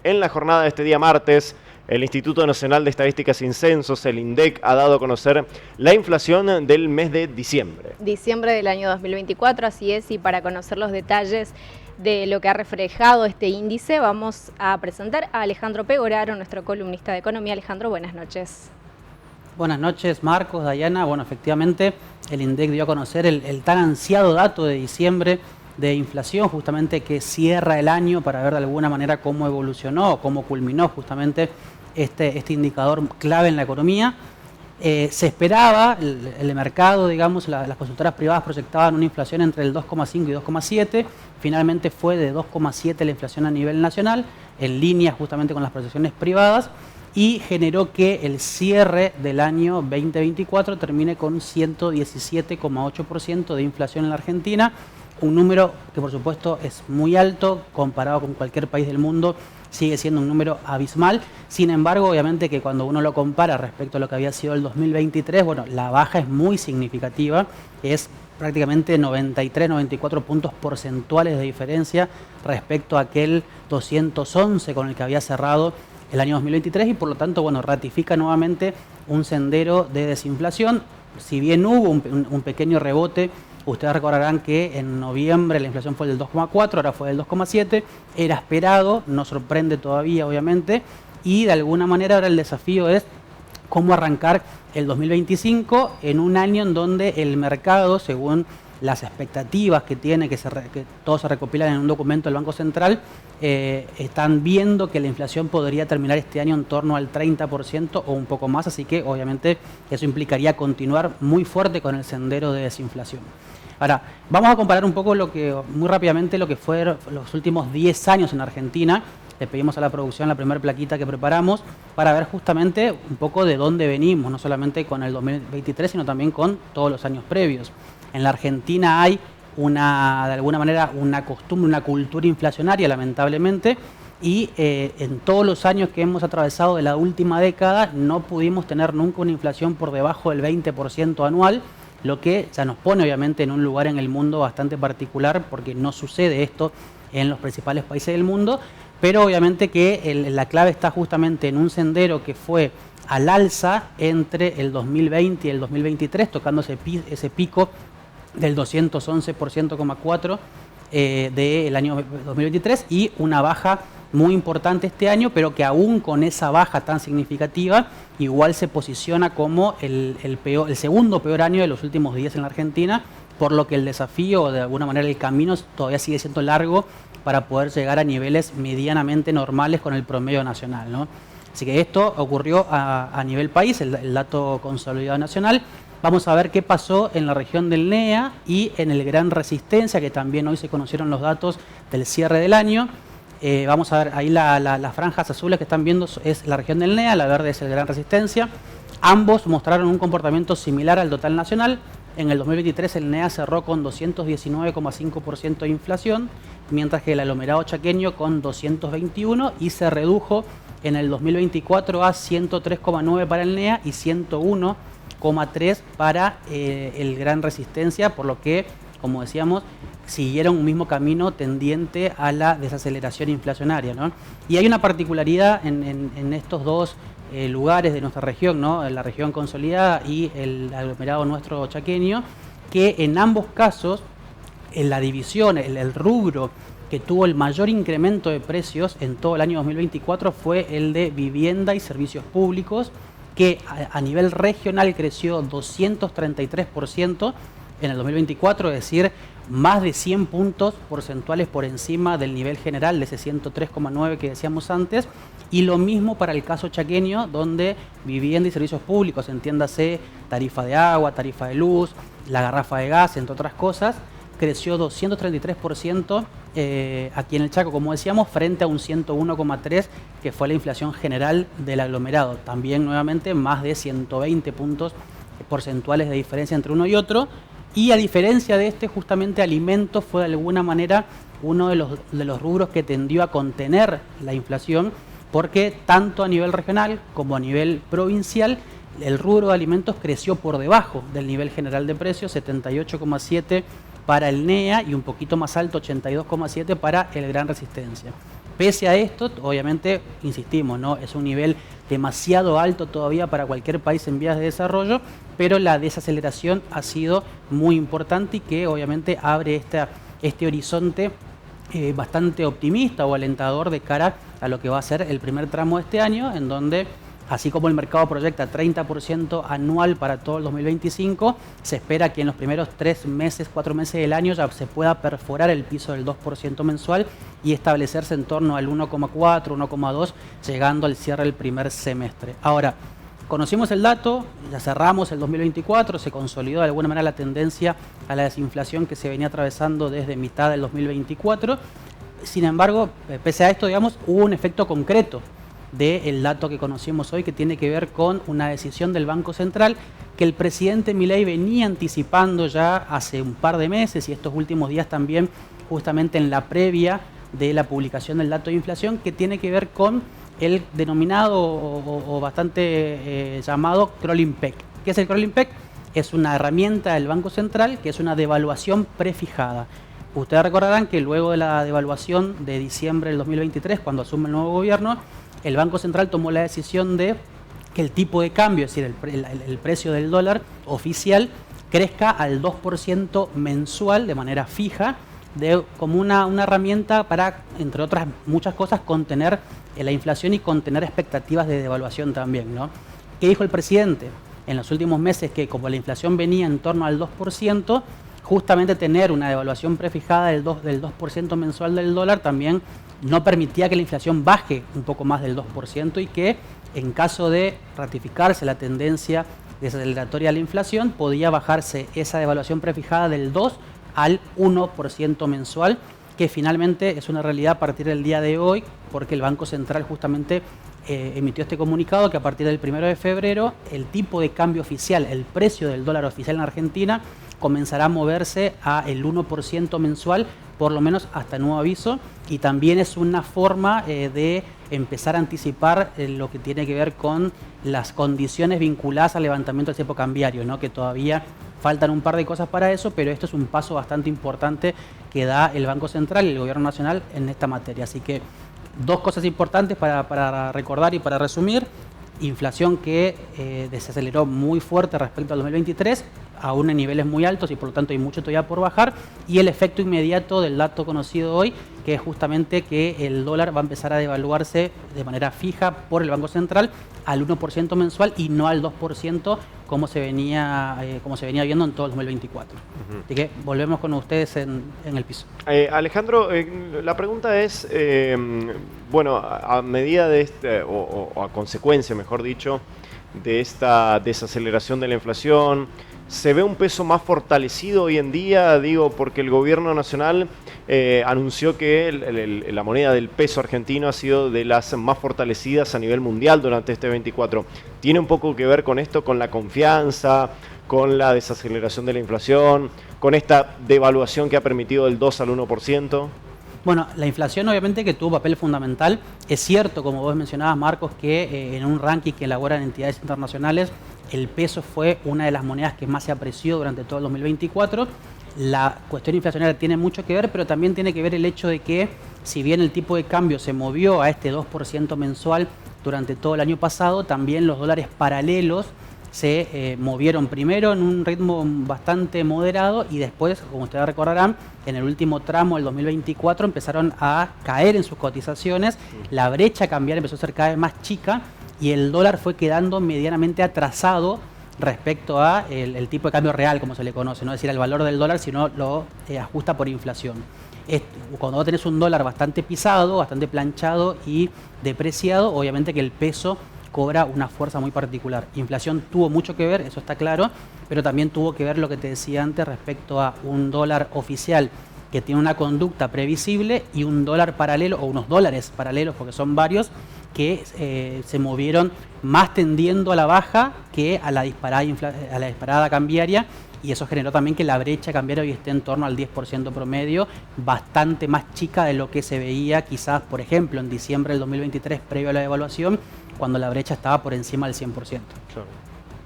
En la jornada de este día martes, el Instituto Nacional de Estadísticas y Censos, el INDEC, ha dado a conocer la inflación del mes de diciembre. Diciembre del año 2024, así es, y para conocer los detalles de lo que ha reflejado este índice, vamos a presentar a Alejandro Pegoraro, nuestro columnista de economía. Alejandro, buenas noches. Buenas noches, Marcos, Dayana. Bueno, efectivamente, el INDEC dio a conocer el tan ansiado dato de diciembre de inflación, justamente que cierra el año para ver de alguna manera cómo evolucionó, cómo culminó justamente este indicador clave en la economía. Se esperaba, el mercado, digamos, las consultoras privadas proyectaban una inflación entre el 2,5 y 2,7, finalmente fue de 2,7 la inflación a nivel nacional, en línea justamente con las proyecciones privadas, y generó que el cierre del año 2024 termine con 117,8% de inflación en la Argentina, un número que por supuesto es muy alto comparado con cualquier país del mundo, sigue siendo un número abismal. Sin embargo, obviamente que cuando uno lo compara respecto a lo que había sido el 2023, bueno, la baja es muy significativa, es prácticamente 93, 94 puntos porcentuales de diferencia respecto a aquel 211 con el que había cerrado el año 2023 y por lo tanto, bueno, ratifica nuevamente un sendero de desinflación. Si bien hubo un pequeño rebote, ustedes recordarán que en noviembre la inflación fue del 2,4, ahora fue del 2,7, era esperado, no sorprende todavía obviamente, y de alguna manera ahora el desafío es cómo arrancar el 2025 en un año en donde el mercado, según las expectativas que tiene, que todos se recopilan en un documento del Banco Central, están viendo que la inflación podría terminar este año en torno al 30% o un poco más, así que obviamente eso implicaría continuar muy fuerte con el sendero de desinflación. Ahora, vamos a comparar un poco muy rápidamente lo que fueron los últimos 10 años en Argentina. Le pedimos a la producción la primera plaquita que preparamos para ver justamente un poco de dónde venimos, no solamente con el 2023, sino también con todos los años previos. En la Argentina hay de alguna manera una costumbre, una cultura inflacionaria, lamentablemente, y en todos los años que hemos atravesado de la última década no pudimos tener nunca una inflación por debajo del 20% anual, lo que ya nos pone obviamente en un lugar en el mundo bastante particular porque no sucede esto en los principales países del mundo, pero obviamente que la clave está justamente en un sendero que fue al alza entre el 2020 y el 2023, tocando ese pico del 211,4% del año 2023 y una baja muy importante este año, pero que aún con esa baja tan significativa, igual se posiciona como el segundo peor año de los últimos 10 en la Argentina, por lo que el desafío, de alguna manera el camino todavía sigue siendo largo para poder llegar a niveles medianamente normales con el promedio nacional, ¿no? Así que esto ocurrió a nivel país, el dato consolidado nacional. Vamos a ver qué pasó en la región del NEA y en el Gran Resistencia, que también hoy se conocieron los datos del cierre del año. Vamos a ver ahí las franjas azules que están viendo es la región del NEA, la verde es el Gran Resistencia. Ambos mostraron un comportamiento similar al total nacional. En el 2023 el NEA cerró con 219,5% de inflación, mientras que el aglomerado chaqueño con 221 y se redujo en el 2024 a 103,9 para el NEA y 101,3 para el Gran Resistencia, por lo que, como decíamos, siguieron un mismo camino tendiente a la desaceleración inflacionaria, ¿no? Y hay una particularidad en estos dos lugares de nuestra región, ¿no? La región consolidada y el aglomerado nuestro chaqueño, que en ambos casos en la división, el rubro que tuvo el mayor incremento de precios en todo el año 2024 fue el de vivienda y servicios públicos, que a nivel regional creció 233% en el 2024, es decir, más de 100 puntos porcentuales por encima del nivel general de ese 103,9 que decíamos antes, y lo mismo para el caso chaqueño, donde vivienda y servicios públicos, entiéndase tarifa de agua, tarifa de luz, la garrafa de gas, entre otras cosas, creció 233% aquí en el Chaco, como decíamos, frente a un 101,3 que fue la inflación general del aglomerado. También nuevamente más de 120 puntos porcentuales de diferencia entre uno y otro. Y a diferencia de justamente alimentos fue de alguna manera uno de los rubros que tendió a contener la inflación, porque tanto a nivel regional como a nivel provincial el rubro de alimentos creció por debajo del nivel general de precios, 78,7 para el NEA y un poquito más alto, 82,7 para el Gran Resistencia. Pese a esto, obviamente, insistimos, ¿no? Es un nivel demasiado alto todavía para cualquier país en vías de desarrollo, pero la desaceleración ha sido muy importante y que obviamente abre este horizonte bastante optimista o alentador de cara a lo que va a ser el primer tramo de este año, en donde, así como el mercado proyecta 30% anual para todo el 2025, se espera que en los primeros 3 meses, 4 meses del año ya se pueda perforar el piso del 2% mensual y establecerse en torno al 1,4, 1,2, llegando al cierre del primer semestre. Ahora, conocimos el dato, ya cerramos el 2024, se consolidó de alguna manera la tendencia a la desinflación que se venía atravesando desde mitad del 2024. Sin embargo, pese a esto, digamos, hubo un efecto concreto del dato que conocimos hoy, que tiene que ver con una decisión del Banco Central que el presidente Milei venía anticipando ya hace un par de meses y estos últimos días también, justamente en la previa de la publicación del dato de inflación, que tiene que ver con el denominado o bastante llamado crawling peg. ¿Qué es el crawling peg? Es una herramienta del Banco Central que es una devaluación prefijada. Ustedes recordarán que luego de la devaluación de diciembre del 2023, cuando asume el nuevo gobierno, el Banco Central tomó la decisión de que el tipo de cambio, es decir, el precio del dólar oficial, crezca al 2% mensual de manera fija, como una herramienta para, entre otras muchas cosas, contener la inflación y contener expectativas de devaluación también, ¿no? ¿Qué dijo el presidente? En los últimos meses que como la inflación venía en torno al 2%, justamente tener una devaluación prefijada del 2% mensual del dólar también no permitía que la inflación baje un poco más del 2% y que en caso de ratificarse la tendencia desaceleratoria de la inflación, podía bajarse esa devaluación prefijada del 2 al 1% mensual, que finalmente es una realidad a partir del día de hoy, porque el Banco Central justamente emitió este comunicado que a partir del 1 de febrero el tipo de cambio oficial, el precio del dólar oficial en Argentina, comenzará a moverse a el 1% mensual, por lo menos hasta nuevo aviso, y también es una forma de empezar a anticipar lo que tiene que ver con las condiciones vinculadas al levantamiento del cepo cambiario, ¿no? Que todavía faltan un par de cosas para eso, pero esto es un paso bastante importante que da el Banco Central y el Gobierno Nacional en esta materia. Así que 2 cosas importantes para recordar y para resumir. Inflación que desaceleró muy fuerte respecto al 2023, aún en niveles muy altos y por lo tanto hay mucho todavía por bajar, y el efecto inmediato del dato conocido hoy, que es justamente que el dólar va a empezar a devaluarse de manera fija por el Banco Central al 1% mensual y no al 2% como se venía viendo en todo el 2024. Así que volvemos con ustedes en el piso. Alejandro, la pregunta es, bueno, a medida de o a consecuencia, mejor dicho, de esta desaceleración de la inflación, ¿se ve un peso más fortalecido hoy en día? Digo, porque el gobierno nacional anunció que la moneda del peso argentino ha sido de las más fortalecidas a nivel mundial durante este 24. ¿Tiene un poco que ver con esto, con la confianza, con la desaceleración de la inflación, con esta devaluación que ha permitido del 2 al 1%? Bueno, la inflación obviamente que tuvo papel fundamental. Es cierto, como vos mencionabas, Marcos, que en un ranking que elaboran entidades internacionales, el peso fue una de las monedas que más se apreció durante todo el 2024. La cuestión inflacionaria tiene mucho que ver, pero también tiene que ver el hecho de que, si bien el tipo de cambio se movió a este 2% mensual durante todo el año pasado, también los dólares paralelos se movieron primero en un ritmo bastante moderado y después, como ustedes recordarán, en el último tramo del 2024 empezaron a caer en sus cotizaciones, la brecha cambiaria empezó a ser cada vez más chica y el dólar fue quedando medianamente atrasado respecto a el tipo de cambio real, como se le conoce, no es decir, el valor del dólar, sino lo ajusta por inflación. Cuando vos tenés un dólar bastante pisado, bastante planchado y depreciado, obviamente que el peso cobra una fuerza muy particular. Inflación tuvo mucho que ver, eso está claro, pero también tuvo que ver lo que te decía antes respecto a un dólar oficial que tiene una conducta previsible y un dólar paralelo, o unos dólares paralelos, porque son varios, que se movieron más tendiendo a la baja que a la disparada cambiaria, y eso generó también que la brecha cambiaria hoy esté en torno al 10% promedio, bastante más chica de lo que se veía quizás, por ejemplo, en diciembre del 2023, previo a la devaluación, cuando la brecha estaba por encima del 100%. Claro.